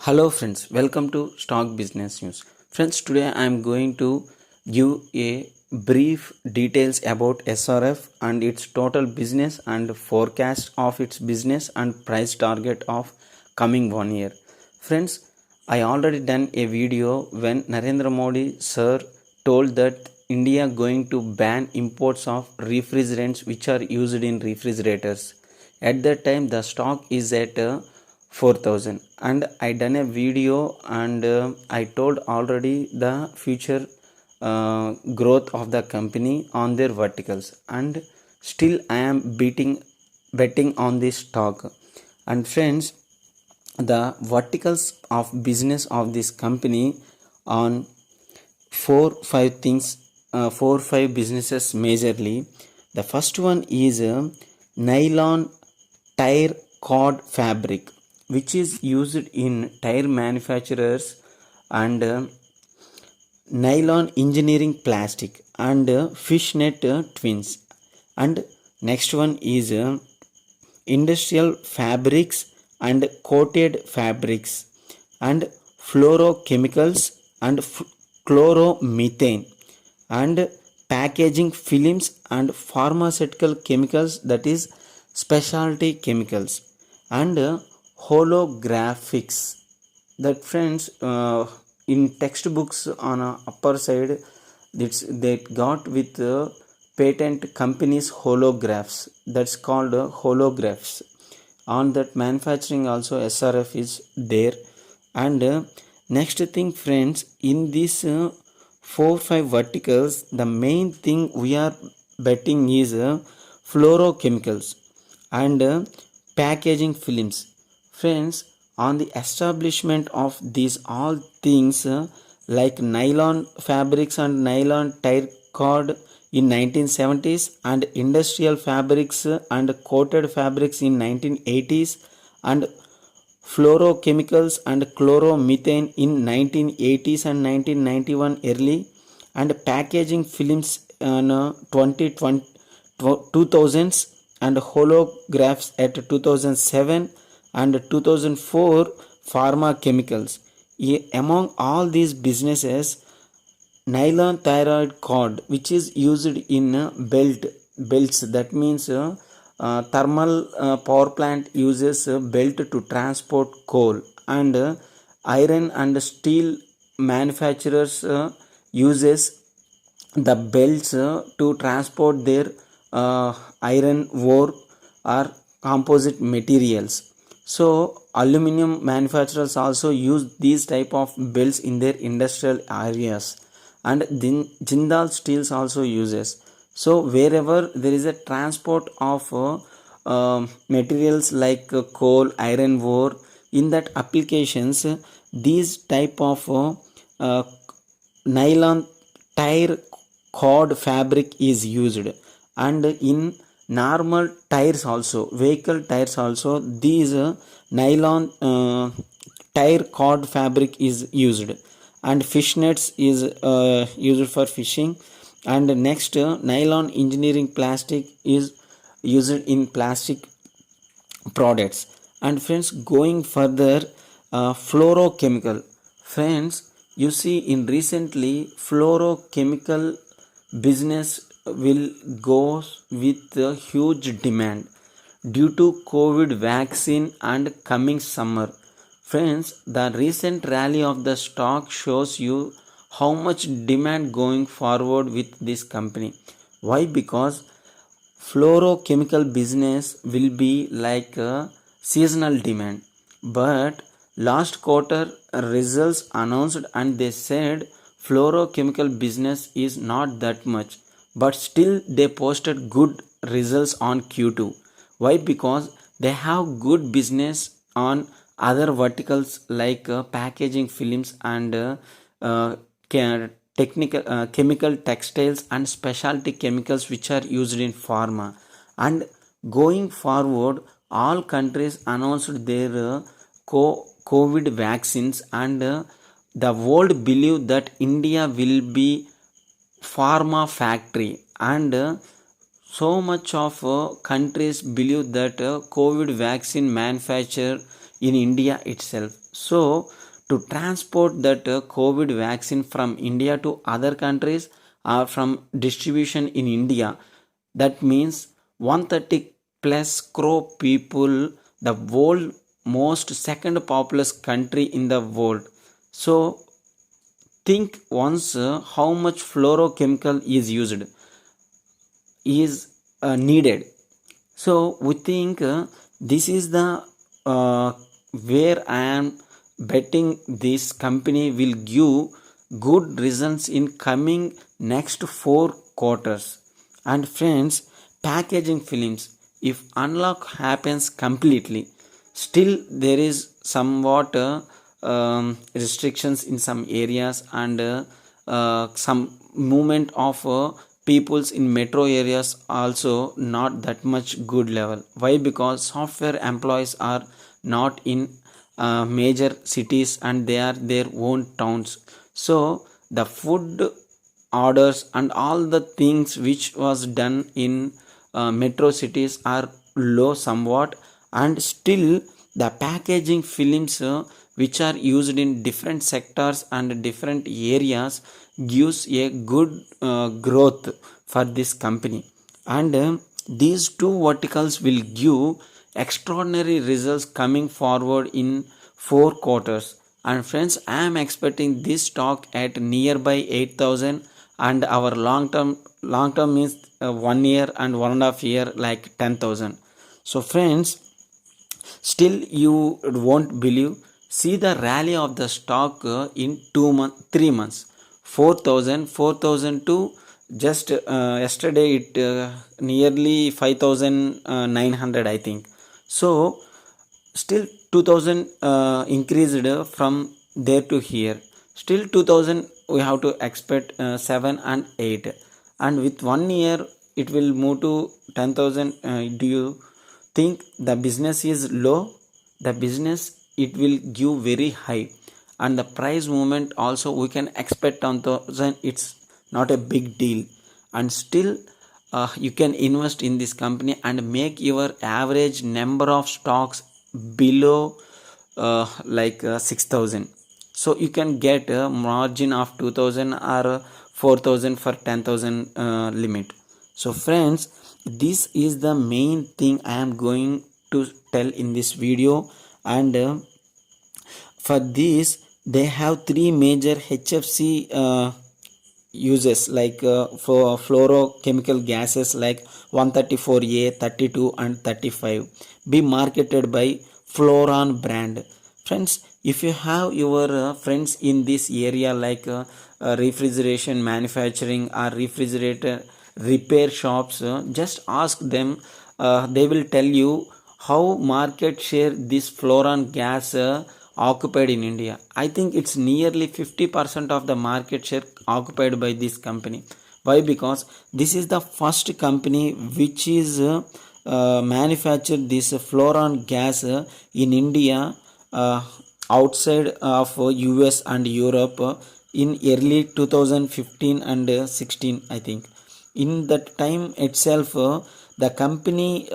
Hello friends, welcome to Stock Business News. Friends, today I am going to give a brief details about SRF and its total business and forecast of its business and price target of coming 1 year. Friends, I already done a video when Narendra Modi sir told that India going to ban imports of refrigerants which are used in refrigerators. At that time the stock is at 4000 and I done a video and I told already the future growth of the company on their verticals, and still I am betting on this stock. And friends, the verticals of business of this company on four five businesses majorly. The first one is nylon tire cord fabric, which is used in tire manufacturers, and nylon engineering plastic, and fishnet twins. And next one is industrial fabrics and coated fabrics, and fluorochemicals and chloromethane, and packaging films and pharmaceutical chemicals, that is specialty chemicals, and holographics. That friends, in textbooks on upper side, they got with patent companies holographs, that's called holographs. On that manufacturing also SRF is there. And next thing friends, in this 4-5 verticals, the main thing we are betting is fluorochemicals and packaging films. Friends, on the establishment of these all things, like nylon fabrics and nylon tire cord in 1970s, and industrial fabrics and coated fabrics in 1980s, and fluorochemicals and chloromethane in 1980s and 1991 early, and packaging films in 2000s, and holographs at 2007 and 2004 pharma chemicals. Among all these businesses, nylon thyroid cord, which is used in belts, that means thermal power plant uses belt to transport coal, and iron and steel manufacturers uses the belts to transport their iron ore or composite materials. So aluminum manufacturers also use these type of belts in their industrial areas, and then Jindal Steels also uses. So wherever there is a transport of materials like coal, iron ore, in that applications, these type of nylon tire cord fabric is used. And in normal tires also, vehicle tires also, these nylon tire cord fabric is used, and fishnets is used for fishing. And next, nylon engineering plastic is used in plastic products. And friends, going further, fluorochemical. Friends, you see, in recently fluorochemical business will go with a huge demand due to COVID vaccine and coming summer. Friends, the recent rally of the stock shows you how much demand going forward with this company. Why? Because fluorochemical business will be like a seasonal demand. But last quarter results announced and they said fluorochemical business is not that much, but still they posted good results on Q2. Why? Because they have good business on other verticals like packaging films and technical chemical textiles and specialty chemicals which are used in pharma. And going forward, all countries announced their COVID vaccines, and the world believe that India will be pharma factory. And so much of countries believe that COVID vaccine manufacture in India itself. So to transport that COVID vaccine from India to other countries or from distribution in India, that means 130 plus crore people, the world most second populous country in the world. So think once how much fluorochemical is needed. So we think this is the where I am betting this company will give good results in coming next 4 quarters. And friends, packaging films, if unlock happens completely, still there is somewhat restrictions in some areas, and some movement of peoples in metro areas also not that much good level. Why? Because software employees are not in major cities and they are their own towns. So the food orders and all the things which was done in metro cities are low somewhat. And still the packaging films which are used in different sectors and different areas gives a good growth for this company. And these two verticals will give extraordinary results coming forward in 4 quarters. And friends, I am expecting this stock at nearby 8,000, and our long term means 1 year and 1.5 year like 10,000. So friends, still you won't believe, see the rally of the stock in 2 months 3 months, 4,000 to just yesterday it nearly 5,900 I think. So still 2,000 increased from there to here. Still 2,000 we have to expect 7 and 8, and with 1 year it will move to 10,000. Do you think the business is low? The business it will give very high, and the price movement also we can expect on 1,000. It's not a big deal. And still you can invest in this company and make your average number of stocks below 6,000. So you can get a margin of 2,000 or 4,000 for 10,000 limit. So friends, this is the main thing I am going to tell in this video. And for this they have three major HFC uses, like for fluorochemical gases like 134A, 32 and 35 be marketed by Floron brand. Friends, if you have your friends in this area like refrigeration manufacturing or refrigerator repair shops, just ask them. They will tell you how market share this Floron gas occupied in India. I think it's nearly 50% of the market share occupied by this company. Why? Because this is the first company which is manufactured this Floron gas in India, outside of US and Europe, in early 2015 and 16 I think. In that time itself the company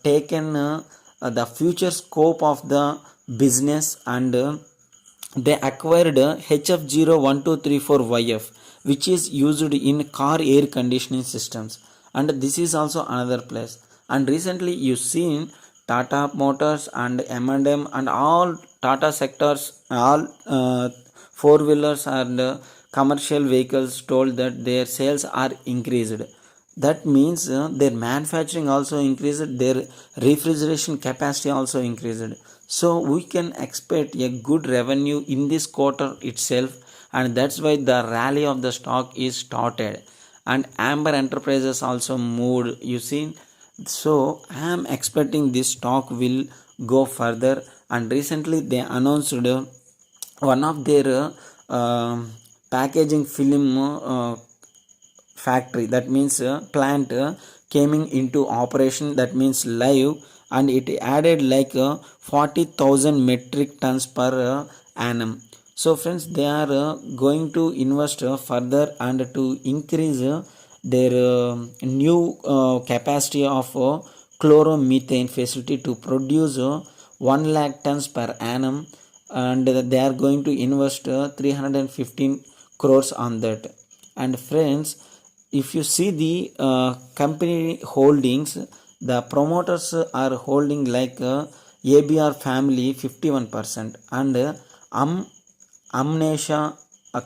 taken the future scope of the business, and they acquired HF01234YF, which is used in car air conditioning systems. And this is also another place. And recently you seen Tata Motors and M&M and all Tata sectors, all four wheelers and commercial vehicles told that their sales are increased. That means their manufacturing also increased, their refrigeration capacity also increased. So we can expect a good revenue in this quarter itself, and that's why the rally of the stock is started. And Amber Enterprises also moved, you see. So I am expecting this stock will go further. And recently they announced one of their packaging film factory, that means plant coming into operation, that means live, and it added like 40,000 metric tons per annum. So friends, they are going to invest further and to increase their new capacity of chloromethane facility to produce 1 lakh tons per annum, and they are going to invest 315 crores on that. And friends, if you see the company holdings, the promoters are holding like ABR family 51%, and Amnesia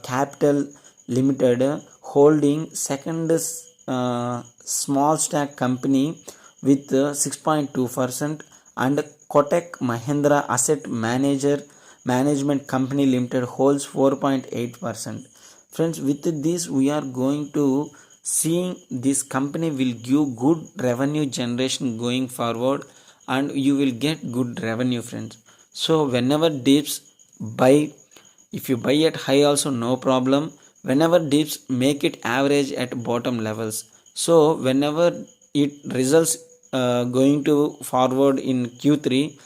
Capital Limited holding second small stack company with 6.2%, and Kotak Mahindra Asset Management Company Limited holds 4.8%. Friends, with this we are going to seeing this company will give good revenue generation going forward, and you will get good revenue, friends. So whenever dips, buy. If you buy at high also no problem. Whenever dips, make it average at bottom levels. So whenever it results going to forward in Q3,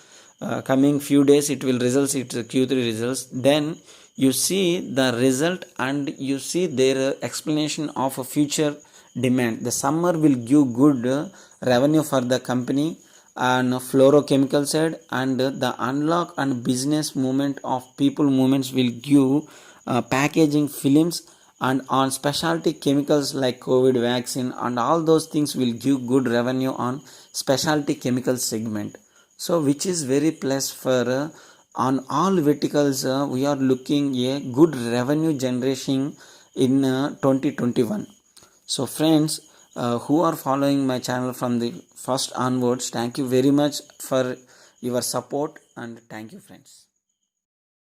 coming few days it will results its Q3 results, then you see the result and you see their explanation of a future demand. The summer will give good revenue for the company and fluorochemical side, and the unlock and business movement of people movements will give packaging films, and on specialty chemicals like COVID vaccine and all those things will give good revenue on specialty chemical segment. So which is very plus for on all verticals, we are looking a good revenue generation in 2021. So friends, who are following my channel from the first onwards, thank you very much for your support, and thank you friends.